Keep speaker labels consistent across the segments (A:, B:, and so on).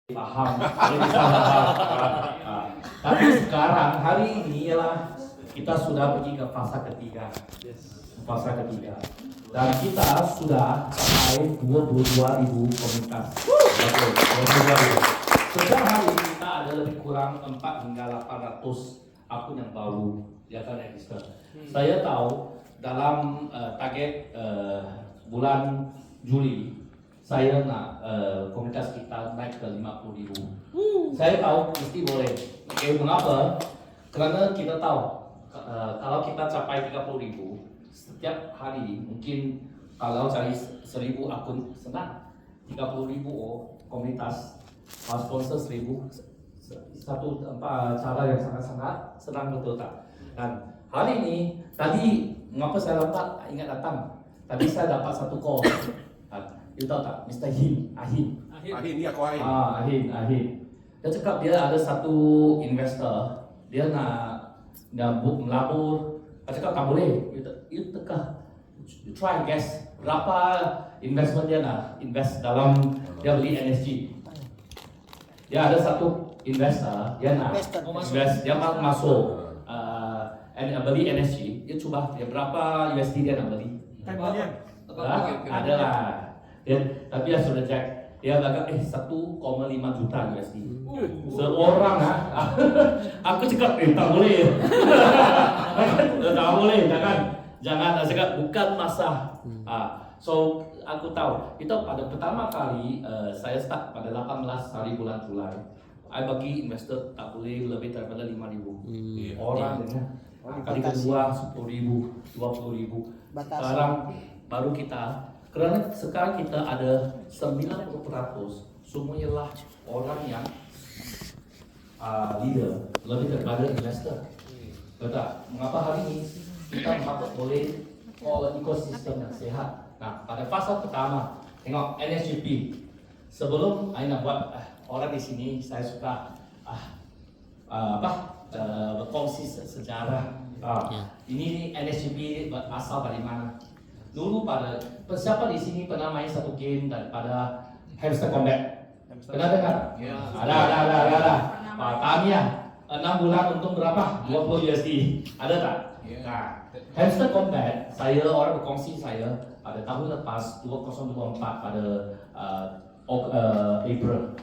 A: paham, boleh bisa paham. Tapi sekarang hari ini ialah kita sudah pergi ke fasa ketiga. Fasa ketiga. Dan kita sudah sampai 22.000 komunitas. Betul, 22.000. Sejak hari ini kita ada lebih kurang 4 hingga 800 akun yang baru yang akan register. Saya tahu dalam target bulan Juli saya nak komunitas kita naik ke 50.000. Saya tahu mesti boleh. Okay, mengapa? Kerana kita tahu kalau kita capai 30.000 setiap hari, mungkin kalau cari 1.000 akun senang, 30.000 komunitas, sponsor 1.000, satu cara yang sangat-sangat senang, betul tak? Dan hari ini tadi mengapa saya lambat ingat datang? Tadi saya dapat satu call. You tahu tak, Mr. Ahin.
B: Ahin ni aku Ahin.
A: Ahin. Dia cakap dia ada satu investor, dia nak melabur. Dia cakap tak boleh. You teka, you try and guess berapa investment dia nak invest dalam dia beli NSG. Dia ada satu investor, dia nak invest, dia mau masuk beli NSG. Dia cuba dia berapa USD dia nak beli. Adalah. Tapi dia sudah cek, dia agak 1,5 juta USD. Seorang aku cakap tak boleh. Tak boleh, jangan cakap bukan masa. So aku tahu itu pada pertama kali saya start pada 18 hari bulan Julai. I bagi investor tak boleh lebih daripada 5.000 orang dengan kali kedua 10.000, 20.000. Sekarang baru kita, kerana sekarang kita ada 90% semuanya lah orang yang leader lebih daripada investor. Betul. Mengapa hari ini kita dapat boleh ekosistem yang sehat? Nah, pada fasa pertama, tengok NSGP. Sebelum saya nak buat orang di sini, saya suka berkongsi sejarah. Ini NSGP asal dari mana? Dulu pada siapa di sini pernah main satu game daripada Hamster Combat? Pernah dengar? Ada. Tanya 6 bulan untung berapa? 20 USD. Ada tak? Nah, Hamster Combat, saya orang berkongsi saya pada tahun lepas 2024 pada April.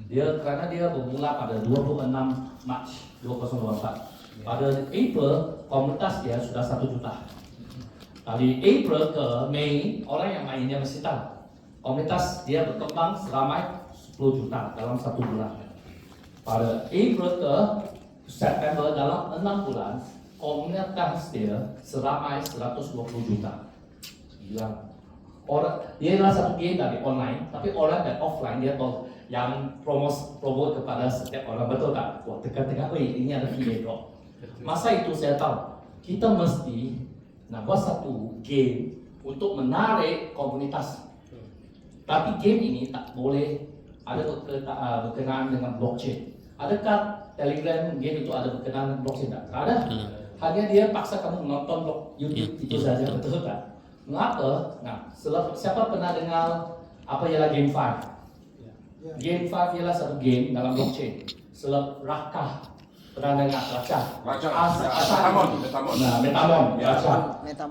A: Kerana dia bermula pada 26 Mac 2024. Pada April komunitas dia sudah 1 juta. Dari April ke Mei, orang yang mainnya mesti tahu komunitas dia berkembang selama 10 juta dalam 1 bulan. Pada April ke September dalam 6 bulan, komunitas dia selama 120 juta. Gila. Dia adalah satu game dari online, tapi orang dan offline dia tahu yang promote kepada setiap orang, betul tak? Wah, tengah-tengah, ini ada fee drop. Masa itu saya tahu kita mesti nak buat satu game untuk menarik komunitas. Tapi game ini tak boleh ada berkenaan dengan blockchain. Adakah Telegram game itu ada berkenaan dengan blockchain tak? Tak ada. Hanya dia paksa kamu menonton YouTube itu saja, betul tak? Mengapa? Nah, siapa pernah dengar apa ialah GameFi? GameFi ialah satu game dalam blockchain. Rakah. Pernah dengar Racha? Metamon.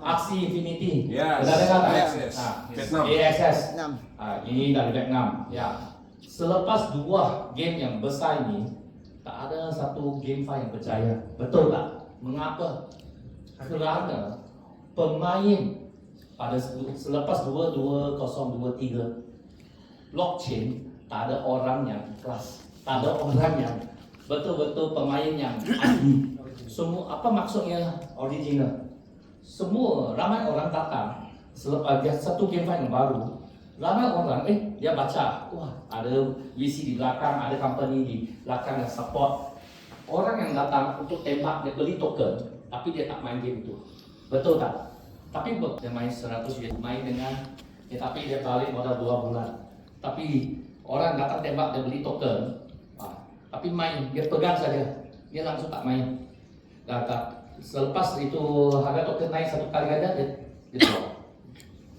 A: Aksi Infinity. Pernah dengar tak? AXS. Ini dari Vietnam. Ya. Selepas 2 game yang besar ini, tak ada satu GameFi yang berjaya. Betul tak? Mengapa? Kerana pemain pada selepas 2023 blockchain tak ada orang yang ikhlas, tak ada orang yang betul-betul pemain yang ahli. Semua apa maksudnya original? Semua ramai orang datang selepas dia satu game yang baru. Ramai orang dia baca, wah ada VC di belakang, ada company di belakang yang support. Orang yang datang untuk tembak dia beli token, tapi dia tak main game itu. Betul tak? Tapi dia main 100 dia main dengan tapi dia balik modal 2 bulan. Tapi orang datang tembak dia beli token. Tapi main, dia pegang saja, dia langsung tak main. Selepas itu harga token naik 1 kali aja, dia drop.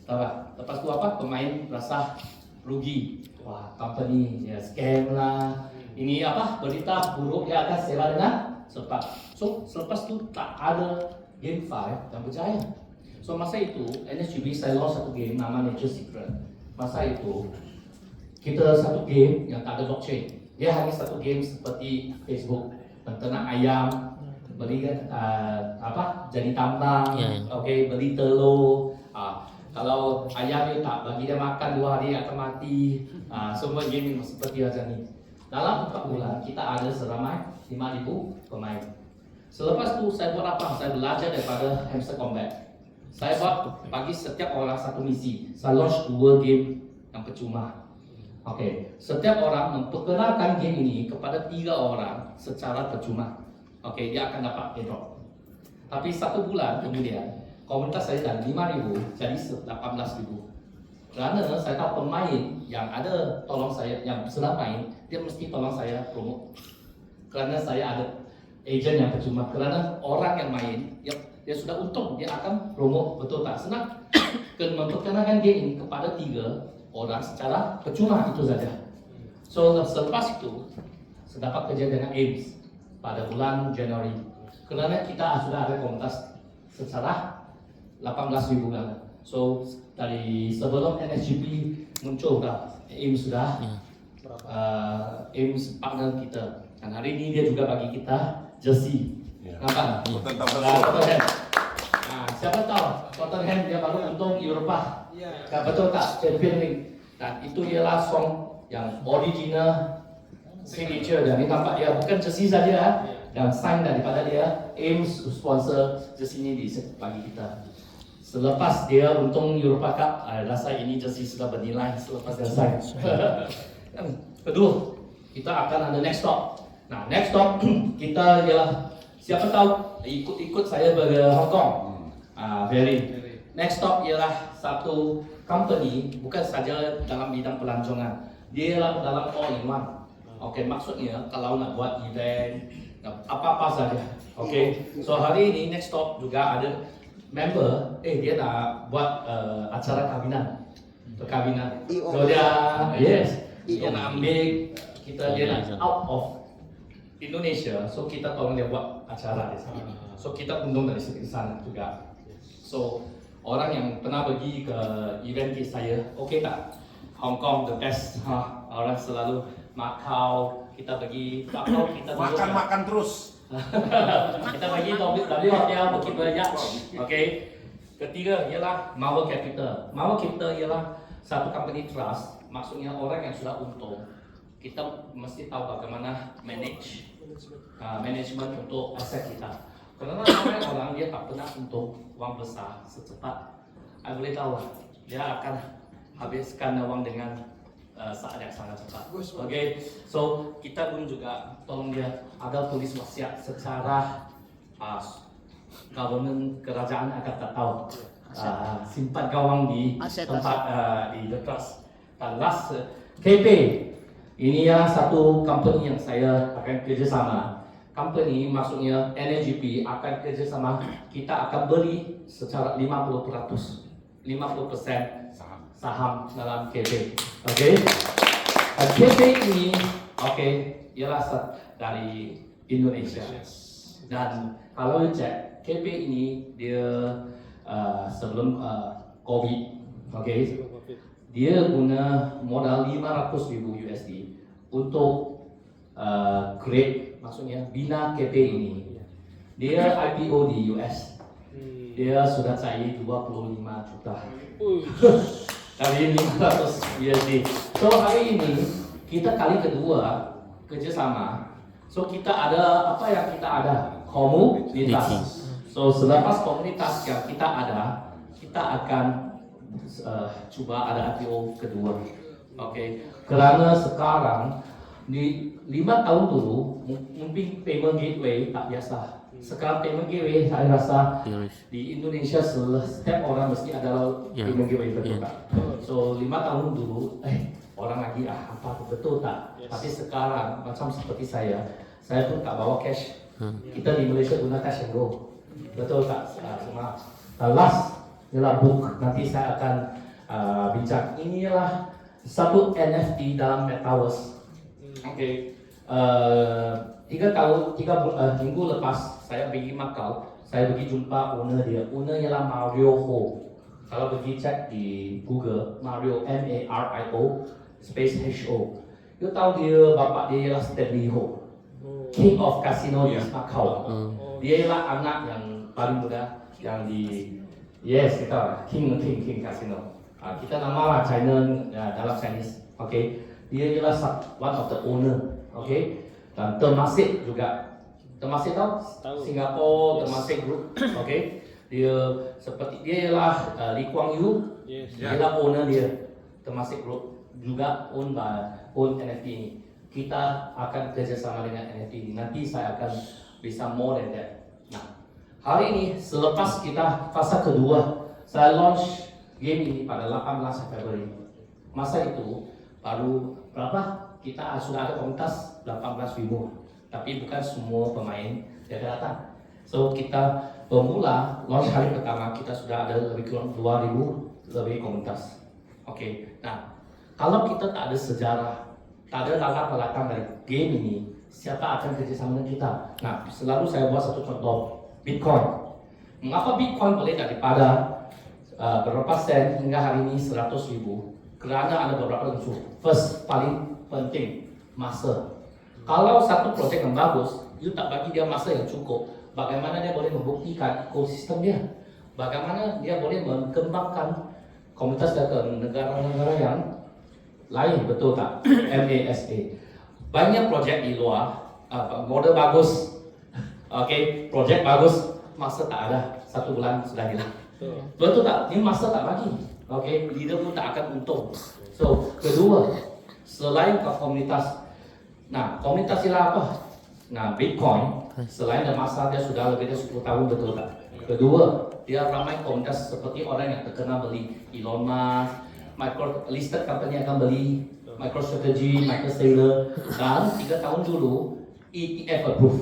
A: Tahu tak? Lepas itu apa? Pemain rasa rugi. wah company ya scam lah, ini apa berita buruk dia akan sewa dengan cepat. So selepas tu tak ada game 5 yang berjaya. So masa itu NSGB saya launch satu game nama Nature Secret. Masa itu kita satu game yang tak ada blockchain. Dia hanya satu game seperti Facebook, ternak ayam, beli apa jadi tambang, okay, beli telur. Kalau ayam dia tak bagi dia makan 2 hari akan mati. Semua game seperti macam ni. Dalam 4 bulan kita ada seramai 5,000 pemain. Selepas tu saya buat apa? Saya belajar daripada Hamster Combat. Saya buat bagi setiap orang satu misi. Saya launch 2 game yang percuma. Okey, setiap orang memperkenalkan game ini kepada 3 orang secara percuma. Okey, dia akan dapat airdrop. Tapi 1 bulan kemudian komunitas saya dari 5,000 jadi 18,000. Kerana saya tahu pemain yang ada tolong saya, yang sedang main, dia mesti tolong saya promote. Kerana saya ada agent yang percuma. Kerana orang yang main, dia sudah untung, dia akan promote, betul tak? Senang memperkenalkan game ini kepada 3 orang secara percuma, itu saja. So selepas itu, saya dapat kerja dengan AIMS pada bulan Januari. Kerana kita sudah ada komunitas secara 18,000 kan. So dari sebelum NSGP muncul dah, AIMS sudah AIMS partner kita. Dan hari ini dia juga bagi kita jersey. Nampak? Tottenham. Siapa tahu Tottenham dia baru untung Eropa. Betul tak? Champion League. Dan itu ialah song yang original signature dan ini nampak dia bukan jersey saja dan sign daripada dia. AIMS sponsor jersey ini bagi kita. Selepas dia untung Eropa Cup, rasa ini jersey sudah bernilai selepas dia sign. Kedua, kita akan ada next stop. Nah, next stop kita ialah siapa tahu ikut saya ke Hong Kong. Very. Next stop ialah satu company bukan saja dalam bidang pelancongan. Dia ialah dalam all-in-one. Okey, maksudnya kalau nak buat event apa-apa saja. Okey. So hari ini next stop juga ada member, dia nak buat acara kawinan, perkahwinan. So dia nak ambil kita, dia nak out of Indonesia, so kita tolong dia buat acara di sana. So kita undang dari sana juga. So orang yang pernah pergi ke event kes saya, okey tak? Hong Kong the best, orang selalu Macau, kita pergi Macau, kita
B: makan terus.
A: Kita bagi W Hotel Bukit Belajar. Okey. Ketiga ialah Marvel Capital. Marvel Capital ialah satu company trust. Maksudnya orang yang sudah untung, kita mesti tahu bagaimana management untuk aset kita. Kerana ramai orang dia tak pernah untung wang besar secepat. Saya boleh tahu dia akan habiskan wang dengan saat yang sangat cepat. Okay, so kita pun juga tolong dia agar tulis wasiat secara government kerajaan akan tak tahu simpan gawang di tempat di the trust. Dan last KP ini ya satu company yang saya akan kerjasama. Company maksudnya NSGP akan kerjasama, kita akan beli secara 50% saham dalam KP. Okey. KP ini ialah dari Indonesia. Dan kalau cek KP ini dia sebelum COVID, dia guna modal 500,000 USD untuk create, maksudnya bina KP ini. Dia IPO di US. Dia sudah cair 25 juta dari 500 USD. So hari ini kita kali kedua kerjasama. So kita ada apa yang kita ada? Komunitas. So selepas komunitas yang kita ada, kita akan cuba ada IPO kedua. Kerana sekarang di 5 tahun dulu mungkin payment gateway tak biasa. Sekarang payment gateway saya rasa di Indonesia setiap orang mesti ada payment gateway, betul tak? So 5 tahun dulu orang lagi apa betul tak? Tapi sekarang macam seperti saya pun tak bawa cash. Kita di Malaysia guna cash and go, betul tak? Semua last ialah book. Nanti saya akan bincang. Inilah satu NFT dalam Metaverse. Oke. Minggu lepas saya pergi Macau, saya pergi jumpa owner dia. Owner ialah Mario Ho. Kalau pergi cek di Google, Mario Mario space HO. You tahu dia bapak dia ialah Stanley Ho, King of Casino di Macau. Dia ialah anak yang paling muda yang di kita King Casino. Kita nama lah China dalam Chinese. Okay. Dia ialah one of the owner. Okay. Dan Temasek juga. Temasek tahu? Singapore Temasek Group. Okay. Dia ialah Lee Kuan Yew. Dia ialah owner dia. Temasek Group juga own NFT ini. Kita akan kerjasama dengan NFT ini. Nanti saya akan bisa more than that. Nah, hari ini selepas kita fase kedua, saya launch game ini pada 18 Februari. Masa itu baru berapa? Kita sudah ada komunitas 18.000, tapi bukan semua pemain yang datang. So kita pemula launch hari pertama kita sudah ada lebih kurang 2.000 lebih komunitas. Oke. Nah, kalau kita tak ada sejarah, tak ada latar belakang dari game ini, siapa akan kerjasama dengan kita? Nah, selalu saya buat satu contoh, Bitcoin. Mengapa Bitcoin boleh daripada berapa sen hingga hari ini 100.000? Kerana ada beberapa unsur. First, paling penting, masa. Kalau satu projek yang bagus, you tak bagi dia masa yang cukup, bagaimana dia boleh membuktikan ekosistem dia? Bagaimana dia boleh mengembangkan komunitas ke negara-negara yang lain, betul tak? MASA. Banyak projek di luar, model bagus, projek bagus, masa tak ada, 1 bulan sudah hilang. Betul tak? Ini masa tak bagi. Leader pun tak akan untung. So, kedua, selain ke komunitas, nah, komunitas ialah apa? Nah, Bitcoin, selain ada masa dia sudah lebih dari 10 tahun, betul tak? Kedua, dia ramai komunitas seperti orang yang terkenal beli Elon Musk, listed company akan beli, MicroStrategy, Saylor, dan 3 tahun dulu ETF approve,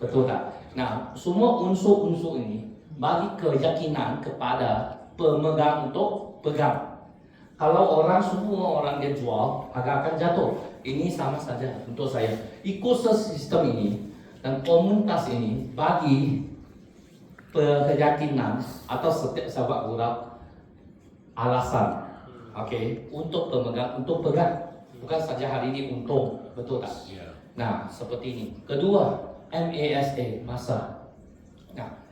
A: betul tak? Nah, semua unsur-unsur ini bagi keyakinan kepada pemegang untuk pegang. Kalau semua orang dia jual, harga akan jatuh. Ini sama saja untuk saya. Ekosistem ini dan komunitas ini bagi keyakinan atau setiap sahabat gurau alasan, untuk pemegang, untuk pegang, bukan saja hari ini untung, betul tak? Nah, seperti ini. Kedua, MASA, masa. Nah,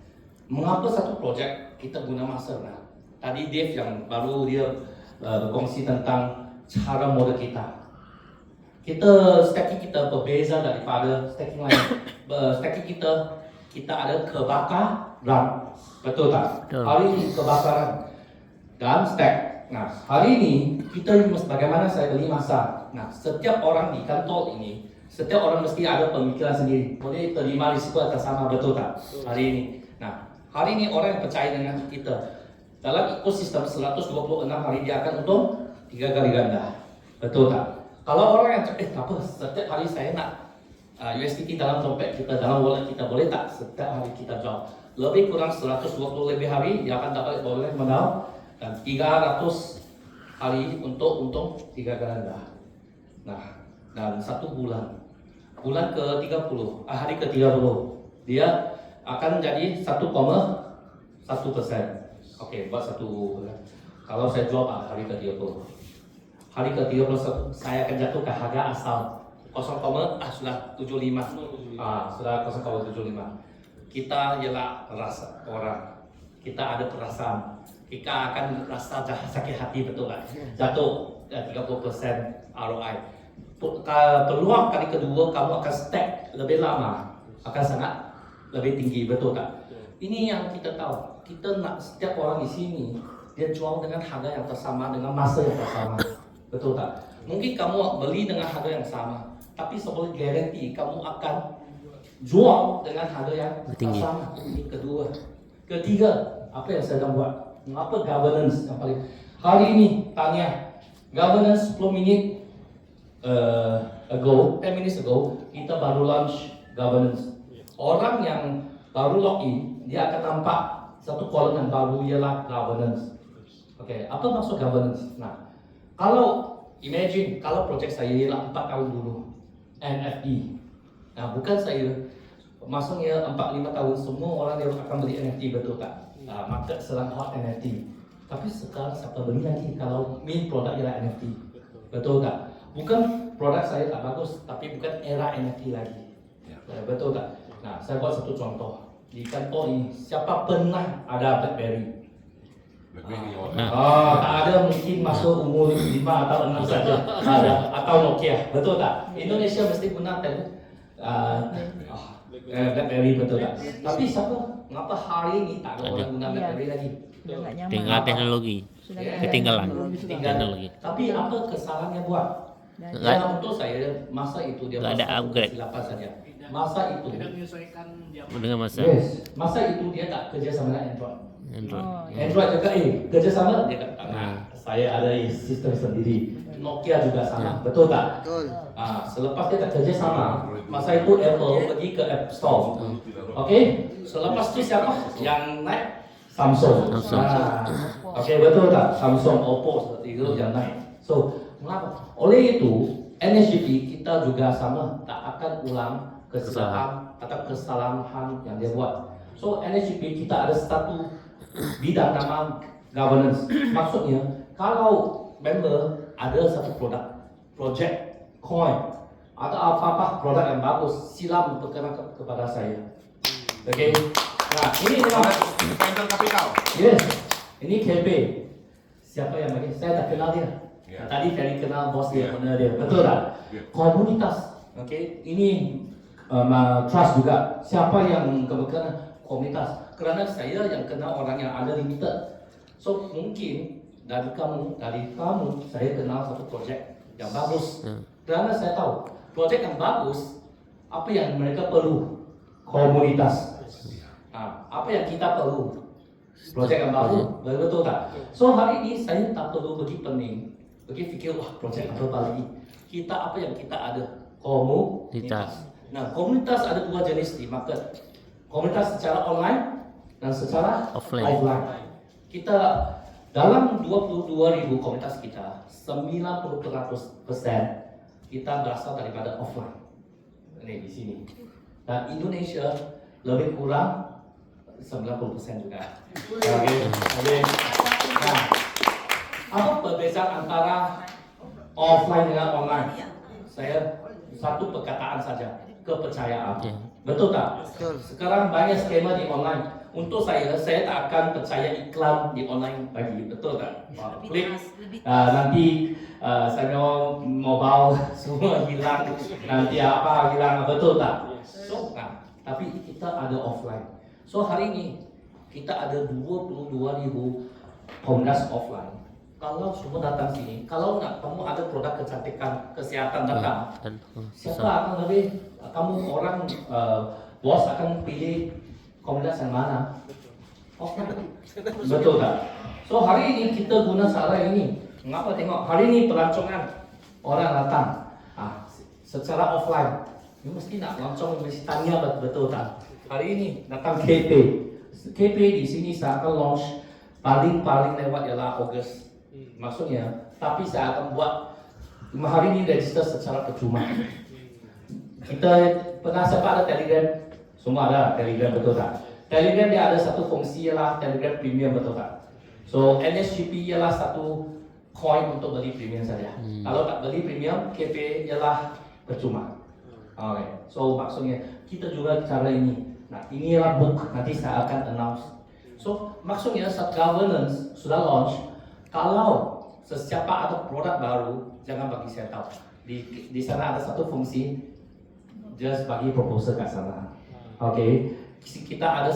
A: mengapa satu projek kita guna masa? Nah, tadi Dave yang baru dia berkongsi tentang cara model kita. Stacking kita berbeza daripada stacking lain. Stacking kita ada kebakaran, betul tak? Hari ini kebakaran dan stack. Nah, hari ini kita bagaimana saya beli masa. Nah, setiap orang di kantor ini, setiap orang mesti ada pemikiran sendiri. Boleh terima risiko atas sama, betul tak? Hari ini. Nah, hari ini orang yang percaya dengan kita. Dalam ekosistem 126 hari dia akan untung 3 kali ganda, betul tak? Kalau orang yang apa, setiap hari saya nak USDT dalam dompet kita, dalam wallet kita, boleh tak setiap hari kita jual? Lebih kurang 120 lebih hari dia akan dapat boleh menang, dan 300 hari untuk untung 3 ganda. Nah, dan 1 bulan ke-30, hari ke-30 dia akan jadi 1,1%. Buat 1 bulan. Kalau saya jual hari ke-30, hari ke-31 saya akan jatuh ke harga asal 0,75. Sudah 0,75. Kita ialah rasa orang. Kita ada perasaan. Kita akan rasa sakit hati, betul kan? Jatuh 30% ROI. Peluang kali kedua kamu akan stack lebih lama, akan sangat lebih tinggi, betul tak? Ini yang kita tahu. Kita nak setiap orang di sini dia jual dengan harga yang sama, dengan masa yang sama, betul tak? Mungkin kamu beli dengan harga yang sama, tapi sebelum garanti kamu akan jual dengan harga yang sama. Ini kedua. Ketiga, apa yang saya sedang buat? Mengapa governance yang paling hari ini tanya governance 10 minit 10 minutes ago kita baru launch governance. Orang yang baru login dia akan nampak satu kolom yang baru ialah governance. Apa maksud governance? Nah, kalau Imagine kalau projek saya ialah 4 tahun dulu, NFT. Nah, bukan saya, maksudnya 4-5 tahun semua orang dia akan beli NFT, betul tak? Market sedang hot NFT. Tapi sekarang siapa beli lagi kalau main produk ialah NFT? Betul tak? Bukan produk saya tak bagus, tapi bukan era NFT lagi. Betul tak? Nah, saya buat satu contoh. Di kantor ini, siapa pernah ada BlackBerry? Tak ada, mungkin masuk umur 5 atau 6 saja ada, atau Nokia, betul tak? Indonesia mesti guna BlackBerry, betul tak? Tapi siapa? Mengapa hari ini tak ada orang guna BlackBerry lagi?
B: Tinggal teknologi, ketinggalan teknologi.
A: Tapi apa kesalahannya buat? Ya, untuk saya masa itu dia
B: Nggak ada upgrade.
A: kesilapan saja. Masa itu
B: Dengan masa
A: masa itu dia tak kerja sama dengan Android.
B: Android.
A: Android juga kerja sama dia kata, saya ada sistem sendiri. Nokia juga sama, betul tak?
C: Betul.
A: Selepas dia tak kerja sama, masa itu Apple pergi ke App Store. Okey, selepas itu siapa yang naik? Samsung. Okey, betul tak? Samsung, Oppo seperti itu yang naik. So, mengapa? Oleh itu, NSGP kita juga sama, tak akan ulang kesalahan atau kesalahan yang dia buat. So, NSGP kita ada satu bidang nama governance. Maksudnya, kalau member ada satu produk, project, coin, atau apa-apa produk yang bagus, sila memperkenalkan kepada saya. Okey. Nah, ini memang
D: Venture capital.
A: yes. Ini KP. Siapa yang bagi? Saya tak kenal dia. Tadi Ferry kenal bos dia, owner dia. Betul tak? Komunitas. Okey. Ini trust juga. Siapa yang kebetulan komunitas? Kerana saya yang kenal orang yang ada limited. So mungkin dari kamu, saya kenal satu projek yang bagus. Kerana saya tahu projek yang bagus, apa yang mereka perlu? Komunitas. Apa yang kita perlu? Projek yang bagus, betul tak? So hari ini saya tak perlu pergi pening, pergi fikir wah projek apa lagi. Kita apa yang kita ada? Komunitas. Nah, komunitas ada dua jenis di market. Komunitas secara online dan secara offline. Kita dalam 22,000 komunitas kita, 90% kita berasal daripada offline. Ini di sini. Dan Indonesia lebih kurang 90% juga. Okey. Nah, apa perbezaan antara offline dengan online? Saya satu perkataan saja, kepercayaan. Betul tak?
C: Betul.
A: Sekarang banyak skema di online. Untuk saya tak akan percaya iklan di online lagi. Betul tak? Klik, nanti saya mobile semua hilang. Nanti apa hilang, betul tak? So, tapi kita ada offline. So hari ini kita ada 22,000 komunitas offline. Kalau semua datang sini, kalau nak kamu ada produk kecantikan, kesehatan datang, siapa akan lebih? Kamu orang bos akan pilih komunitas yang mana? Offline. Betul tak? So hari ini kita guna cara ini. Mengapa tengok hari ini pelancongan orang datang secara offline. You mesti nak lancong, mesti tanya betul tak? Hari ini datang KP. KP di sini saya akan launch paling lewat ialah Ogos. Maksudnya, tapi saya akan buat hari ini register secara percuma. Kita pernah siapa ada Telegram? Semua ada Telegram, betul tak? Telegram dia ada satu fungsi ialah Telegram Premium, betul tak? So NSGP ialah satu coin untuk beli premium saja. Kalau tak beli premium, KP ialah percuma. Okay. So maksudnya kita juga cara ini. Nah, inilah book nanti saya akan announce. So maksudnya saat governance sudah launch, kalau sesiapa ada produk baru, jangan bagi saya tahu. Di sana ada satu fungsi, just bagi proposal kat sana. Okay. Kita ada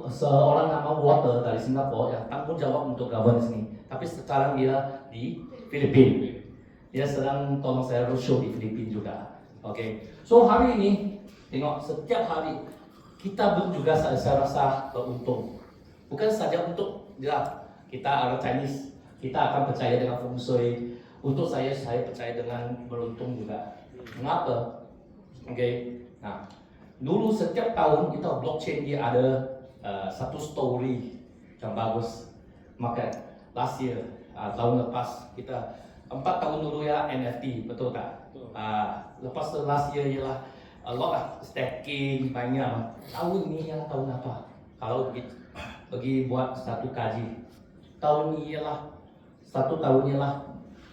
A: seorang nama Water dari Singapura yang tanggung jawab untuk governance ini. Tapi sekarang dia di Filipina. Dia sedang tolong saya roadshow di Filipina juga. Okay. So hari ini tengok setiap hari kita pun juga saya rasa beruntung. Bukan saja untuk kita orang Chinese, kita akan percaya dengan feng shui. Untuk saya percaya dengan beruntung juga. Mengapa? Okay. Nah, dulu setiap tahun kita blockchain dia ada satu story yang bagus. Maka last year tahun lepas kita 4 tahun dulu ya NFT, betul tak? Lepas tu last year ialah a lot of stacking banyak. Tahun ni ya tahun apa? Kalau pergi buat satu kaji, tahun ni ialah 1 tahun ialah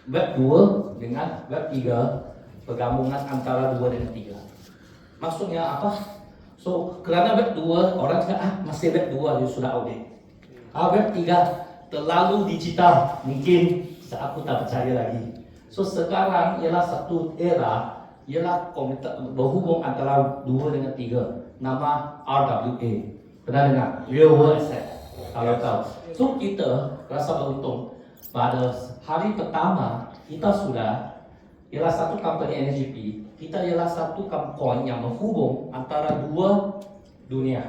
A: Web 2 dengan Web 3, pergabungan antara 2 dan 3. Maksudnya apa? So kerana Web 2 orang cakap masih Web 2 dia sudah outdated. Web 3 terlalu digital, mungkin aku tak percaya lagi. So sekarang ialah satu era, ialah berhubung antara 2 dengan 3. Nama RWA. Pernah dengar? Real World Asset. Kalau tahu. So kita rasa beruntung. Pada hari pertama kita sudah ialah satu company NHP. Kita ialah satu coin yang menghubung antara 2 dunia.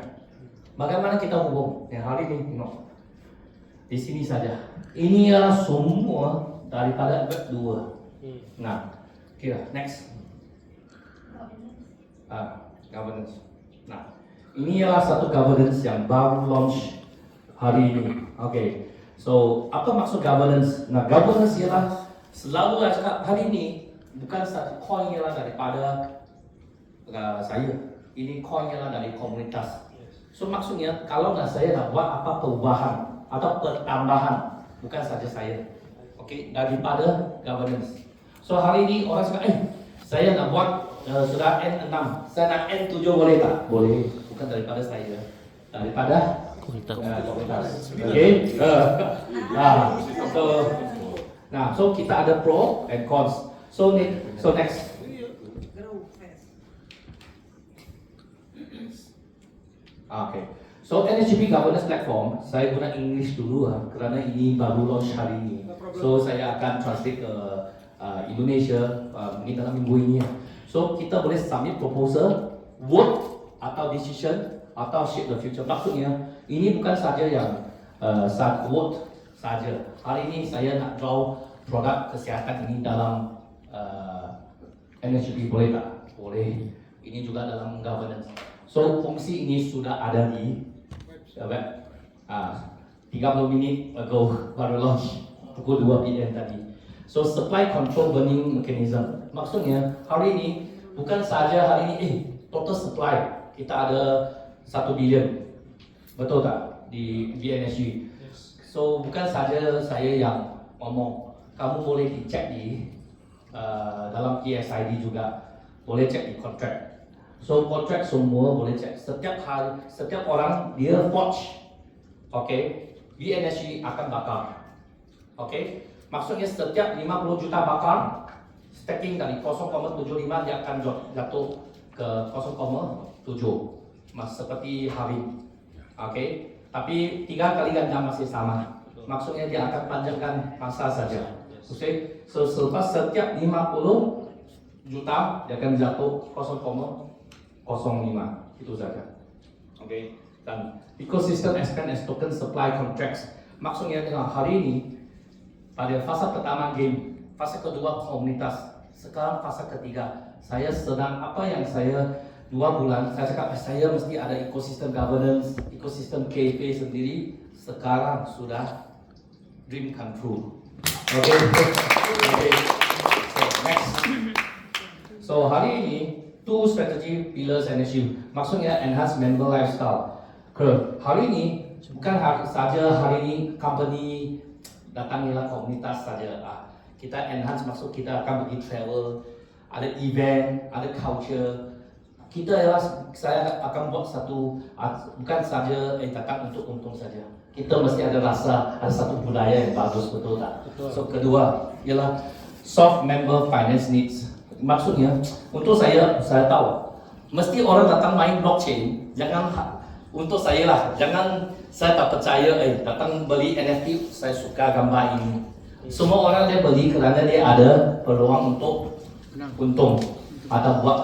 A: Bagaimana kita hubung? Yang hari ini tengok. Di sini saja. Ini ialah semua daripada Web 2. Nah, kira next. Governance. Nah, ini ialah satu governance yang baru launch hari ini. Okay. So, apa maksud governance? Nah, governance ialah selalu saya cakap hari ini bukan satu coin ialah daripada saya. Ini coin ialah dari komunitas. So maksudnya kalau saya nak buat apa perubahan atau pertambahan, bukan saja saya, okay, daripada governance. So hari ini orang cakap, saya nak buat sudah N6, saya nak N7 boleh tak? Boleh, bukan daripada saya, daripada komunitas. Okay. So kita ada pro and cons. So next. Okay. So NHP Governance Platform, saya guna English dulu kerana ini baru launch hari ini. So saya akan translate ke Indonesia ini dalam minggu ini. So kita boleh submit proposal, vote atau decision atau shape the future. Maksudnya ini bukan saja yang vote saja. Hari ini saya nak draw produk kesihatan ini dalam NHP, boleh tak? Boleh. Ini juga dalam governance. So fungsi ini sudah ada di web. 30 minit ago baru launch pukul 2 PM tadi. So supply control burning mechanism. Maksudnya hari ini bukan saja hari ini total supply kita ada 1 bilion. Betul tak? Di NSG. So bukan saja saya yang ngomong. Kamu boleh dicek di dalam PSID juga. Boleh cek di contract. So kontrak semua boleh cek. Setiap hari, setiap orang dia watch, okay, BNSG akan bakar, okay. Maksudnya setiap 50 juta bakar, stacking dari 0,75 dia akan jatuh ke 0,7, seperti hari, okay. Tapi 3 kali ganda masih sama. Maksudnya dia akan panjangkan masa saja, okay. So selepas setiap 50 juta dia akan jatuh 0,05, itu saja. Okay. Dan ecosystem expand as token supply contracts. Maksudnya dengan hari ini pada fasa pertama game, fasa kedua komunitas, sekarang fasa ketiga. Saya sedang apa yang saya 2 bulan saya cakap saya mesti ada ecosystem governance, ecosystem KP sendiri. Sekarang sudah dream come true. Okay. Okay. So next. So hari ini 2 strategy pillars and achieve. Maksudnya enhance member lifestyle. Hari ini bukan saja hari ini company datangilah komunitas saja. Kita enhance maksud kita akan pergi travel, ada event, ada culture. Saya akan buat satu bukan saja datang untuk untung saja. Kita mesti ada rasa ada satu budaya yang bagus, betul tak? Betul. So kedua ialah soft member finance needs. Maksudnya untuk saya tahu mesti orang datang main blockchain, jangan untuk saya lah, jangan saya tak percaya datang beli NFT saya suka gambar ini. Semua orang dia beli kerana dia ada peluang untuk untung atau buat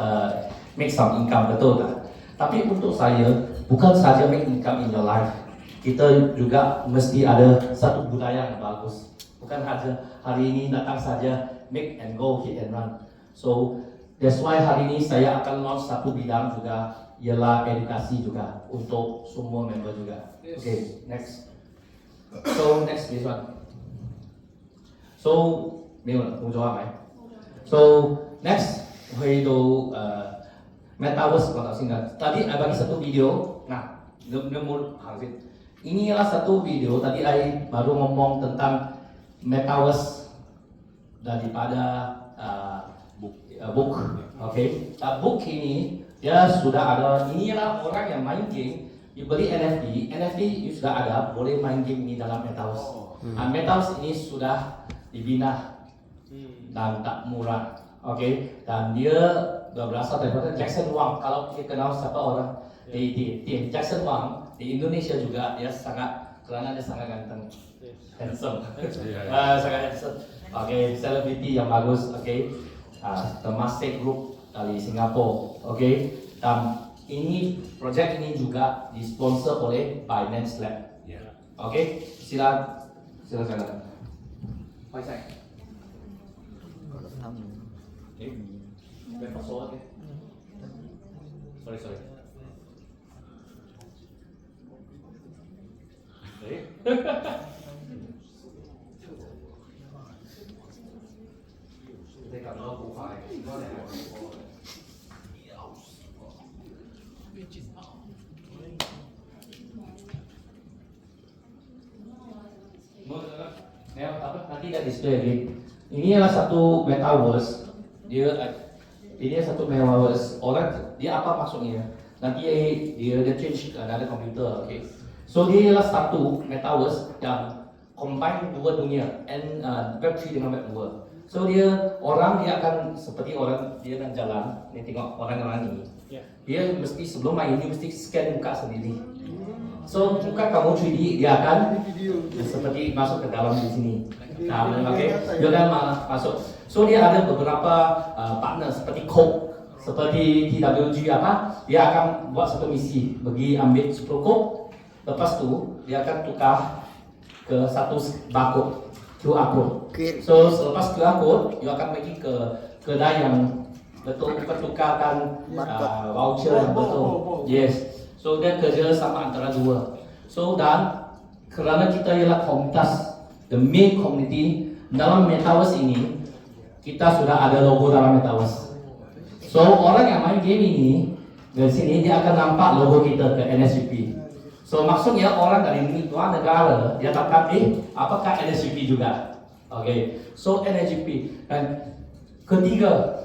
A: make some income, betul tak? Tapi untuk saya bukan saja make income in your life, kita juga mesti ada satu budaya yang bagus. Bukan saja hari ini datang saja make and go, hit and run. So that's why hari ini saya akan launch satu bidang juga, ialah edukasi juga untuk semua member juga. Yes. Okay, next. So next this one. So 没有了，冇咗係咪？So next 去到Metaverse 講頭先㗎。Tadi I bagi satu video. Nah, mau hasil. Inilah satu video tadi I baru ngomong tentang Metaverse daripada book. Okay. Book ini dia sudah ada. Inilah orang yang main game. You beli NFT, NFT sudah ada, boleh main game ini dalam Metaverse. Metaverse ini sudah dibina dan tak murah, oke? Dan dia berasal daripada Jackson Wang. Kalau kita kenal siapa orang di Jackson Wang di Indonesia juga dia sangat karena dia sangat ganteng, handsome, sangat handsome. Oke, selebriti yang bagus, oke? Temasek Group dari Singapura, oke? Dan ini project ini juga disponsor oleh Binance Lab, oke? Silakan. Baik. Sorry. Nanti dia display lagi. Ini adalah satu metaverse. Ini satu metaverse. Orang dia apa maksudnya? Nanti dia change ke another computer, okay? So dia adalah satu metaverse yang combine dua dunia, and Web 3 dengan Web 2. So dia akan seperti orang dia akan jalan, dia tengok orang ini. Dia mesti sebelum main ini mesti scan muka sendiri. So muka kamu 3D dia akan seperti masuk ke dalam di sini. Nah, okay, dia akan masuk. So dia ada beberapa partner seperti Coke, seperti TWG apa, dia akan buat satu misi, pergi ambil 10 Coke, lepas tu dia akan tukar ke satu barcode, QR code. So selepas QR code, dia akan pergi ke kedai yang betul pertukarkan voucher yang betul. Yes. So dia kerja sama antara dua. So dan kerana kita ialah komunitas, the main community dalam metaverse ini, kita sudah ada logo dalam metaverse. So orang yang main game ini dari sini dia akan nampak logo kita ke NSGP. So maksudnya orang dari luar negara dia takkan apakah NSGP juga? Okay. So NSGP dan ketiga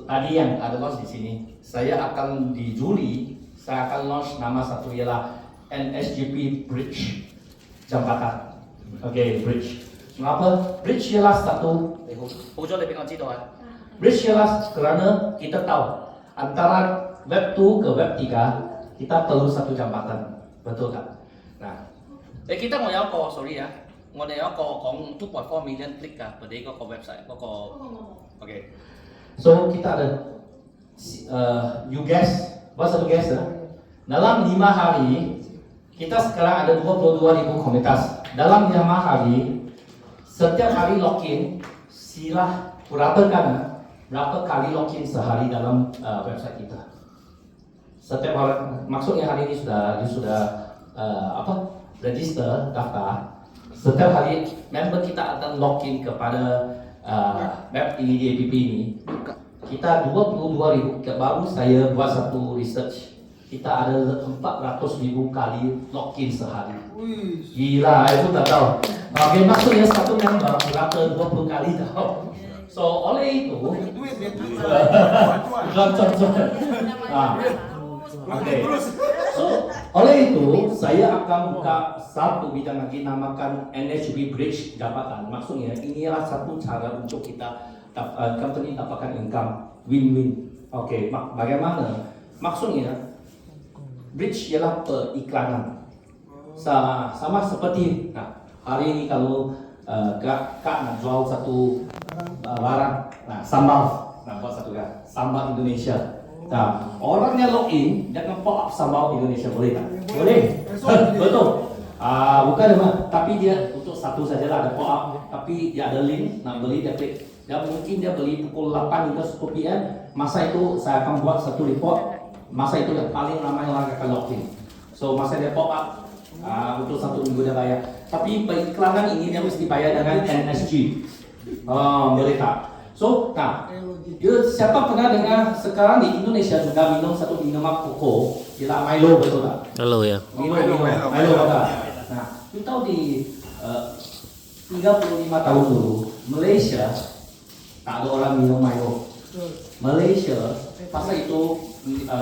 A: tadi yang ada launch di sini, saya akan di Juli saya akan launch nama satu ialah NSGP Bridge jambatan. Okay, bridge. Mengapa? Bridge ialah satu. Ujung lebih ngerti tahu kan? Bridge ialah kerana kita tahu antara Web 2 ke Web 3 kita perlu satu jambatan, betul kan? Nah, kita mau yang kau sorry ya, mau yang kau 2.4 million klik kan pada kau website, kau okay. So kita ada you guess, buat satu guess ya. Dalam 5 hari kita sekarang ada 22,000 komunitas. Dalam 5 hari setiap hari login sila perhatikan berapa kali login sehari dalam website kita. Setiap hari, maksudnya hari ini sudah register daftar. Setiap hari member kita akan login kepada web ini di app ini. Kita 22,000 baru saya buat satu research. Kita ada 400,000 kali login sehari. Gila, itu tak tahu. Oke, maksudnya satu member berapa 20 kali tahu. So oleh itu, So oleh itu saya akan buka satu bidang lagi namakan NSGP Bridge jabatan. Maksudnya inilah satu cara untuk kita company dapatkan income win-win. Oke, bagaimana? Maksudnya Bridge ialah periklanan. Sama seperti hari ini kalau kak nak jual satu barang, sambal, buat satu kan, sambal Indonesia. Nah, orangnya login, dia akan pop up sambal Indonesia, boleh tak? Boleh, betul. Bukan tapi dia untuk satu saja lah ada pop up, tapi dia ada link, nak beli dia klik. Dan mungkin dia beli pukul 8 hingga 10 PM. Masa itu saya akan buat satu report. Masa itu yang paling lama yang orang akan login. So masa dia pop up untuk 1 minggu dia bayar. Tapi periklanan ini dia mesti bayar dengan NSG. Boleh tak? So, nah, siapa pernah dengar sekarang di Indonesia juga minum satu minuman koko, ialah Milo, betul tak?
B: Halo ya.
A: Milo betul. Nah, kita tahu di 35 tahun dulu, Malaysia tak ada orang minum Milo. Malaysia, pasal itu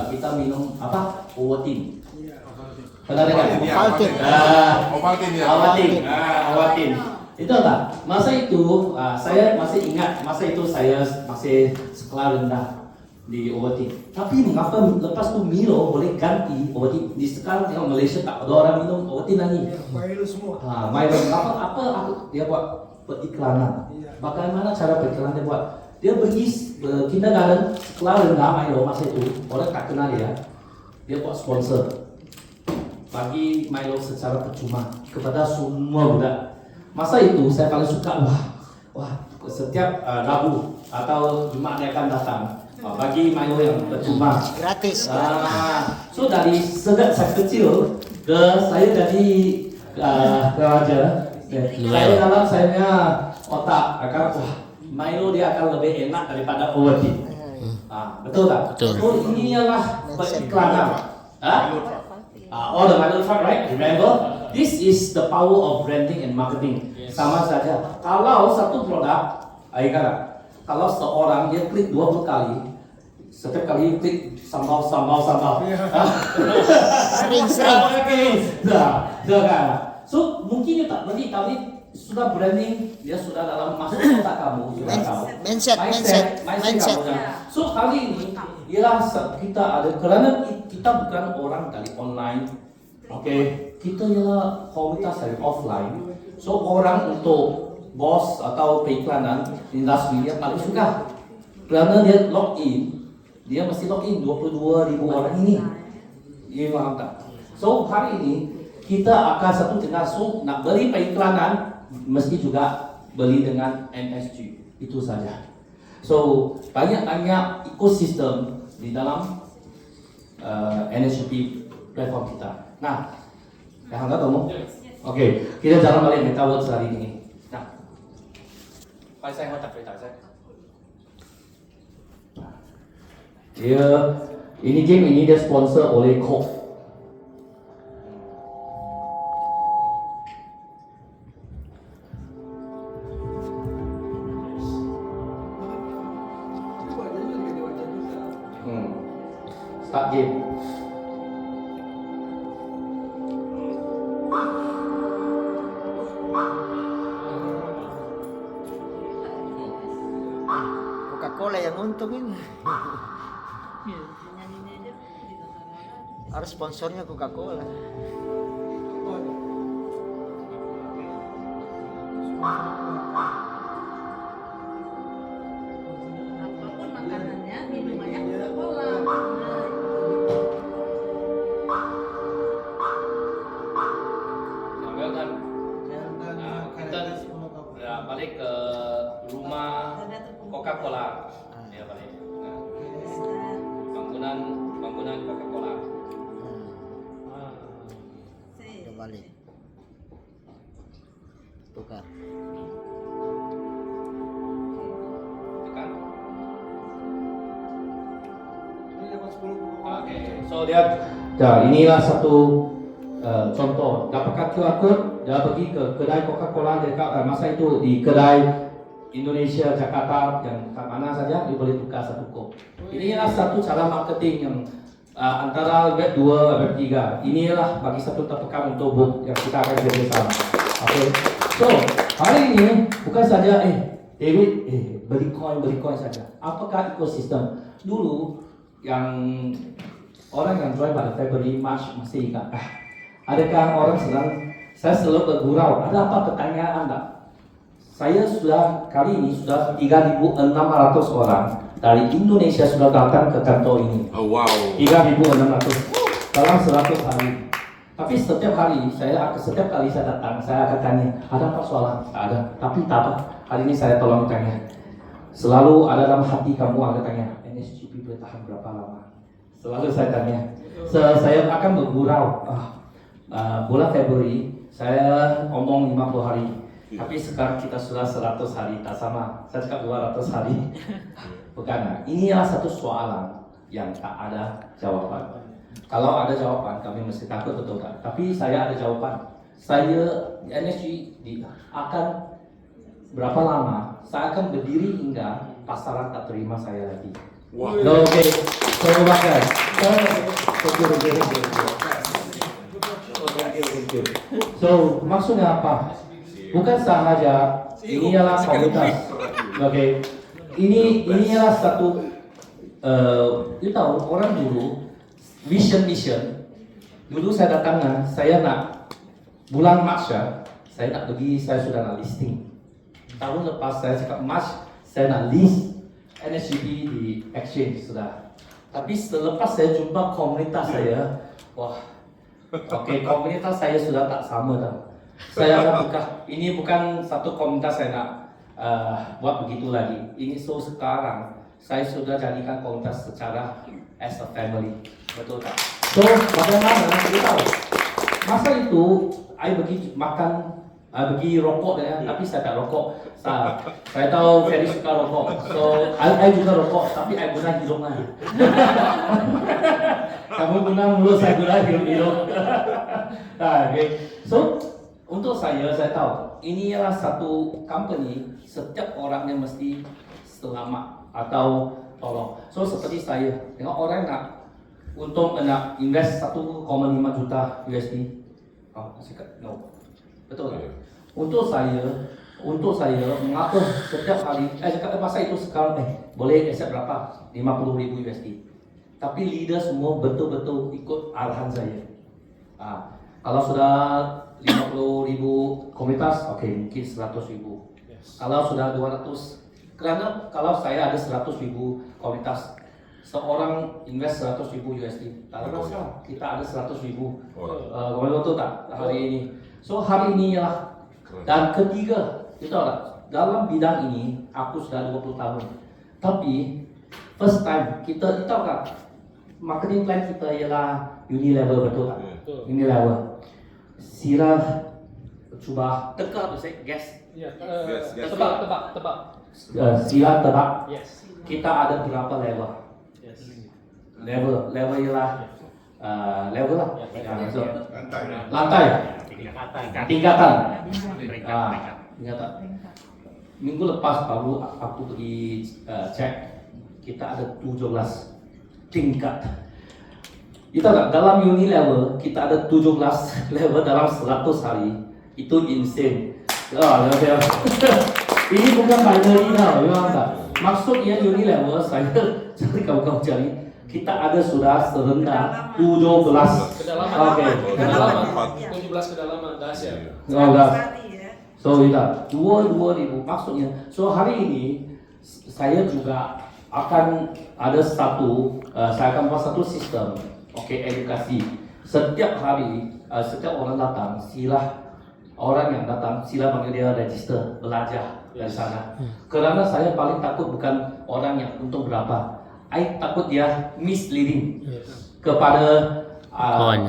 A: kita minum apa? Ovaltine. Pernah dengar? Ovaltine. Itu tak? Masa itu saya masih ingat, masa itu saya masih sekolah rendah di Ovaltine. Tapi mengapa lepas tu Milo boleh ganti Ovaltine? Di sekarang tengok Malaysia tak ada orang minum Ovaltine lagi.
C: Milo semua.
A: Milo apa dia buat periklanan? Bagaimana cara periklanan dia buat? Dia pergi kindergarten, sekolah rendah Milo masa itu, orang tak kenal dia. Dia buat sponsor, bagi Milo secara percuma kepada semua budak. Masa itu saya paling suka, setiap Rabu atau Jumat dia akan datang bagi Milo yang percuma.
D: Gratis.
A: So dari sejak saya kecil saya jadi remaja, saya dalam saya otak akan Milo dia akan lebih enak daripada Ovaltine. Betul tak?
B: Betul.
A: So ini adalah periklanan. All the Milo truck, right? Remember, this is the power of branding and marketing. Sama saja. Kalau satu produk, kalau seorang dia klik 20 kali, setiap kali klik sambal.
D: Sering.
A: Kan? So mungkin tak bagi kali sudah branding, dia sudah dalam masuk otak kamu, sudah tahu. Mindset kamu. So kali ini ialah kita ada, kerana kita bukan orang dari online, kita ialah komunitas dari offline. So orang untuk bos atau periklanan industri dia paling suka, kerana dia login, dia mesti login 22,000 orang ini. Ia faham tak? So hari ini kita akan satu dengar, so nak beli periklanan mesti juga beli dengan NSG, itu saja. So banyak ekosistem di dalam NSG platform kita. Nah, yang anda tahu? Oke, kita jalan balik metaverse hari ini. Nah, saya mau cerita saya. Ini game ini dia sponsor oleh Coke. Start game.
D: Coca-Cola yang untung ini. Harus sponsornya Coca-Cola.
E: Apapun makanannya, minumannya Coca-Cola.
A: Kita balik ke rumah Coca-Cola. Dia balik. Bangunan Coca-Cola.
D: Udah balik. Tukar.
A: Tekan.
C: Ini dapat 10
A: Oke, so lihat, inilah satu contoh. Dapatkan QR code, dia pergi ke kedai Coca-Cola dekat masa itu di kedai Indonesia Jakarta yang kat mana saja dia boleh tukar satu kop. Inilah satu cara marketing yang antara web 2 web 3. Inilah bagi satu tepukan untuk book yang kita akan bersama. Oke. So, hari ini bukan saja David beli coin saja. Apakah ekosistem dulu yang orang yang join pada Februari March masih ingat? Adakah orang saya selalu bergurau, ada apa pertanyaan Anda? Saya sudah kali ini sudah 3.600 orang dari Indonesia sudah datang ke kantor ini.
F: Oh wow.
A: 3.600 dalam 100 hari. Tapi setiap kali saya datang, saya akan tanya, ada apa soalan? Ada. Tapi tak apa. Hari ini saya tolong tanya. Selalu ada dalam hati kamu ada tanya, NSGP boleh tahan berapa lama? Selalu saya tanya. Saya akan bergurau. Bulan Februari saya omong 50 hari. Tapi sekarang kita sudah 100 hari, tak sama. Saya cakap 200 hari. Bukan. Inilah satu soalan yang tak ada jawaban. Kalau ada jawaban, kami mesti takut, betul tak? Tapi saya ada jawaban. Saya NSG akan berapa lama? Saya akan berdiri hingga pasaran tak terima saya lagi.
C: Wah.
A: Oke, terima kasih. So, maksudnya apa? Bukan sahaja ini adalah komunitas. Oke, ini adalah satu. You tahu orang dulu mission. Dulu saya datang, saya nak bulan Mac ya, saya nak pergi, saya sudah nak listing. Tahun lepas saya cakap Mac, saya nak list NSGB di exchange sudah. Tapi selepas saya jumpa komunitas saya, wah, oke, komunitas saya sudah tak sama dah. Saya akan buka. Ini bukan satu komunitas saya nak buat begitu lagi. Ini so sekarang saya sudah jadikan komunitas secara as a family, betul tak? So bagaimana kita tahu? Masa itu, saya pergi makan, pergi rokok ya, tapi saya tak rokok. Saya tahu Ferry suka rokok, so saya juga rokok, tapi saya guna hidungnya. Kamu guna mulut, saya guna hidung. Okay. So untuk saya tahu ini adalah satu company, setiap orang yang mesti selamat atau tolong. So seperti saya, tengok orang nak untuk nak invest 1,5 juta USD. Oh, no. Betul tak? Untuk saya mengapa setiap hari masa itu sekarang boleh accept berapa? 50,000 USD. Tapi leader semua betul-betul ikut arahan saya. Kalau sudah 50,000 komunitas, okey mungkin 100,000. Kalau sudah 200, kerana kalau saya ada 100,000 komunitas, seorang invest 100,000 USD, tak ada masalah. Kita ada 100,000. Betul tak hari ini? So hari ini lah. Dan ketiga, kita tahu tak, dalam bidang ini aku sudah 20 tahun. Tapi first time kita tahu tak, marketing plan kita ialah Unilever, betul tak? Unilever. Sila cuba teka tu saya guess. Tebak. Sila tebak.
F: Yes.
A: Kita ada berapa level?
F: Yes.
A: Level ialah level lah. So,
C: Lantai.
A: lantai. Tingkatan. Tingkatan. Minggu lepas baru aku pergi cek, kita ada 17 tingkat. Kita dalam Unilever kita ada 17 level dalam 100 hari. Itu insane. Ini bukan binary tau, memang tak. Maksudnya Unilever saya cari kau cari. Kita ada sudah serendah 17.
F: Kedalaman.
A: Oke.
F: Kedalaman. 17 kedalaman dahsyat.
A: So kita 2,000 maksudnya. So hari ini saya juga akan ada saya akan buat satu sistem, edukasi. Setiap hari, setiap orang datang, orang yang datang sila panggil dia register, belajar dari sana. Kerana saya paling takut bukan orang yang untung berapa, saya takut dia misleading kepada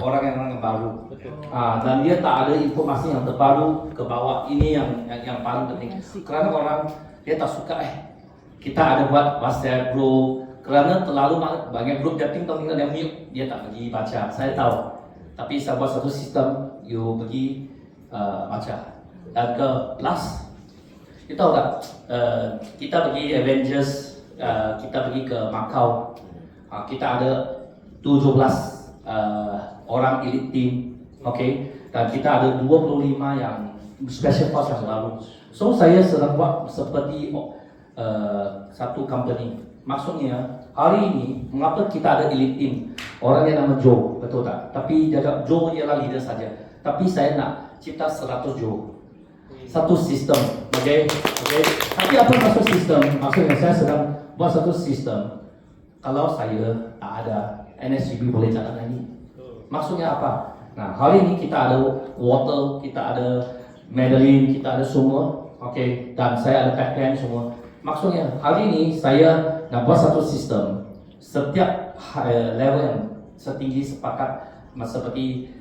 A: orang yang baru. Dan dia tak ada informasi yang terbaru ke bawah. Ini yang paling penting. Kerana orang dia tak suka kita ada buat WhatsApp group. Kerana terlalu banyak group dia tinggal dia mute, dia tak pergi baca. Saya tahu. Tapi saya buat satu sistem, you pergi baca. Dan ke last, kita tahu tak? Kita pergi Avengers, kita pergi ke Macau. Kita ada 17 orang elite team, dan kita ada 25 yang special force yang baru. So saya sedang buat seperti satu company. Maksudnya hari ini mengapa kita ada elite team? Orang yang nama Joe, betul tak? Tapi Joe ialah leader saja. Tapi saya nak cipta 100 Joe. Satu sistem, okay? Tapi apa maksud sistem? Maksudnya saya sedang buat satu sistem. Kalau saya tak ada, NSGB boleh jalan lagi. Maksudnya apa? Nah, hari ini kita ada water, kita ada Madeline, kita ada semua, dan saya ada backend semua. Maksudnya hari ini saya nak buat satu sistem. Setiap level yang setinggi sepakat, seperti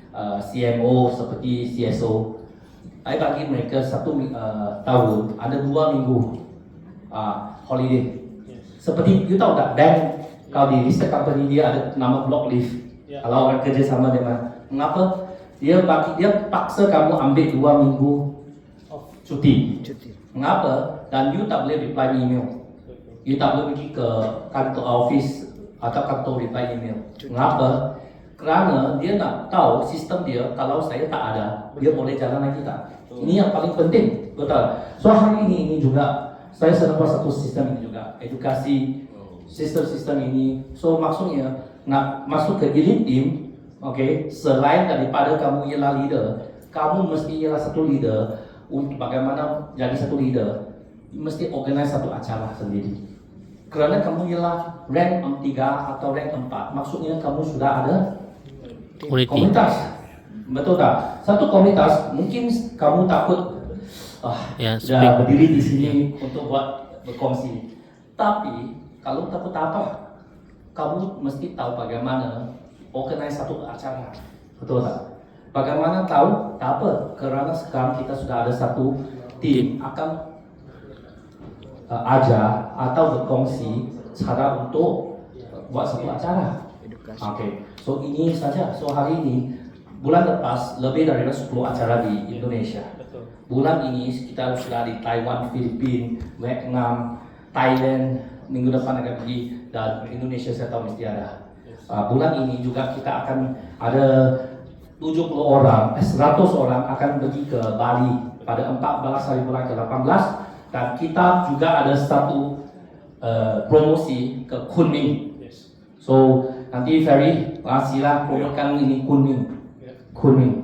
A: CMO, seperti CSO, I bagi mereka satu tahun ada 2 minggu holiday. Seperti you tahu tak, bank kalau di listed company dia ada nama block leave. Kalau orang kerja sama dengan mengapa dia paksa kamu ambil 2 minggu cuti. Mengapa? Dan you tak boleh reply email. You tak boleh pergi ke kantor office atau kantor reply email. Mengapa? Kerana dia nak tahu sistem dia kalau saya tak ada, dia boleh jalan lagi tak? Ini yang paling penting, betul. So hari ini juga saya sedang buat satu sistem ini juga, edukasi sistem-sistem ini. So maksudnya nak masuk ke elite team, okay, selain daripada kamu ialah leader, kamu mesti ialah satu leader. Untuk bagaimana jadi satu leader, mesti organize satu acara sendiri. Kerana kamu ialah rank 3 atau rank 4, maksudnya kamu sudah ada komunitas. Betul tak? Satu komunitas, mungkin kamu takut
B: Ya,
A: sudah berdiri di sini untuk buat berkongsi. Tapi kalau takut apa, kamu mesti tahu bagaimana organize satu acara. Betul tak? Bagaimana tahu? Tak apa, kerana sekarang kita sudah ada satu tim akan ajar atau berkongsi cara untuk buat satu acara. Oke, so ini saja. So hari ini bulan lepas lebih dari 10 acara di Indonesia. Bulan ini kita sudah di Taiwan, Filipina, Vietnam, Thailand. Minggu depan akan pergi dan Indonesia saya tahu mesti ada. Bulan ini juga kita akan ada 100 orang akan pergi ke Bali pada 14 hari bulan ke-18 dan kita juga ada satu promosi ke Kunming. So nanti Ferry sila promokan ini Kunming.
C: Kuning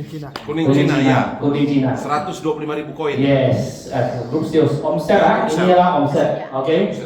C: Cina.
G: Kuning Cina ya.
A: Kuning Cina.
G: 125.000 koin.
A: Yes, group sales omset ini adalah omset, okay.